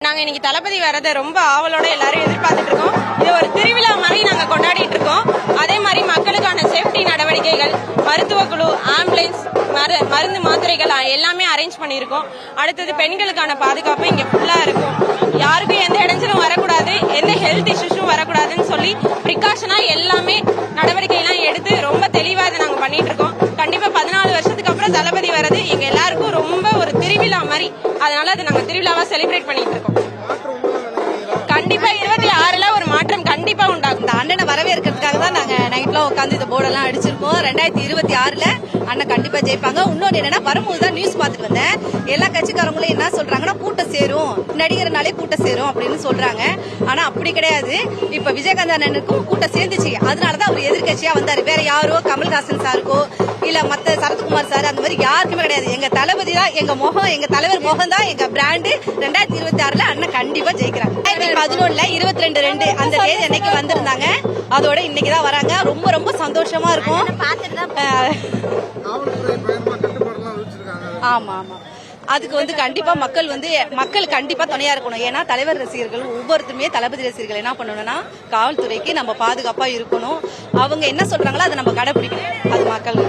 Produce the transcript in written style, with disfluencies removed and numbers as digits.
நாங்க இன்னைக்கு தளபதி வரதை ரொம்ப ஆவலோட எல்லாரும் எதிர்பார்த்துட்டு இருக்கோம். இது ஒரு திருவிழா மாதிரி நாங்க கொண்டாடிட்டு இருக்கோம். அதே மாதிரி மக்களுக்கான சேஃப்டி நடவடிக்கைகள், மருத்துவ குழு, ஆம்புலன்ஸ், மருந்து மாத்திரைகள் எல்லாமே அரேஞ்ச் பண்ணியிருக்கோம். அடுத்தது பெண்களுக்கான பாதுகாப்பு இங்க ஃபுல்லா இருக்கும். யாருக்கும் எந்த இடைஞ்சலும் வரக்கூடாது, எந்த ஹெல்த் இஷ்யூஸும் வரக்கூடாதுன்னு சொல்லி பிரிகாஷனா எல்லாமே நடவடிக்கை எல்லாம் எடுத்து ரொம்ப தெளிவா இதை நாங்க பண்ணிட்டு இருக்கோம். கண்டிப்பா 14 வருஷத்துக்கு அப்புறம் தளபதி வரது எங்க எல்லாருக்கும் ரொம்ப ஒரு திருவிழா மாதிரி. அதனால அது நாங்க திருவிழாவா செலிப்ரேட் பண்ணிட்டு இருக்கோம். கண்டிப்பா 26ல ஒரு மாற்றம் கண்டிப்பா உண்டாகும். இந்த அண்ணனை வரவேற்கிறதுக்காக தான் நாங்க நைட்ல உட்காந்து இந்த போர்டெல்லாம் அடிச்சிருக்கோம். 2026ல அண்ணன் கண்டிப்பா ஜெயிப்பாங்க. இன்னொன்னு என்னன்னா, வரும்போது தான் நியூஸ் பார்த்துட்டு வந்தேன். எல்லா கட்சிக்காரங்களும் என்ன சொல்றாங்கன்னா, கூட்டம் சேரும், நடிகர்னாலே கூட்டம் சேரும் அப்படின்னு சொல்றாங்க. ஆனா அப்படி கிடையாது. இப்ப விஜயகாந்த் அண்ணனுக்கும் கூட்டம் சேர்ந்துச்சு. அதனாலதான் அவர் எதிர்கட்சியா வந்தாரு. வேற யாரோ கமல்ஹாசன் சாருக்கோ இல்ல மத்த சரத்குமார் சார் அந்த மாதிரி யாருக்குமே கிடையாது. எங்க தளபதி தான் எங்க முகம், எங்க தலைவர் முகம் தான் எங்க பிராண்டு. 2026ல அண்ணன் கண்டிப்பா ஜெயிக்கிறாங்க. 2011ல 22/2 அந்த தேதி அன்னைக்கு வந்திருந்தாங்க. அதோட இன்னைக்குதான் வராங்க. ரொம்ப ரொம்ப சந்தோஷமா இருக்கும். ஆமா ஆமா, அதுக்கு கண்டிப்பா மக்கள் கண்டிப்பா துணையா இருக்கணும். ஏன்னா தலைவர் ரசிகர்கள் ஒவ்வொருத்தருமே தளபதி ரசிகர்கள் என்ன பண்ணணும்னா, காவல்துறைக்கு நம்ம பாதுகாப்பா இருக்கணும். அவங்க என்ன சொல்றாங்களோ அதை நம்ம கடைபிடிக்கணும். அது மக்கள்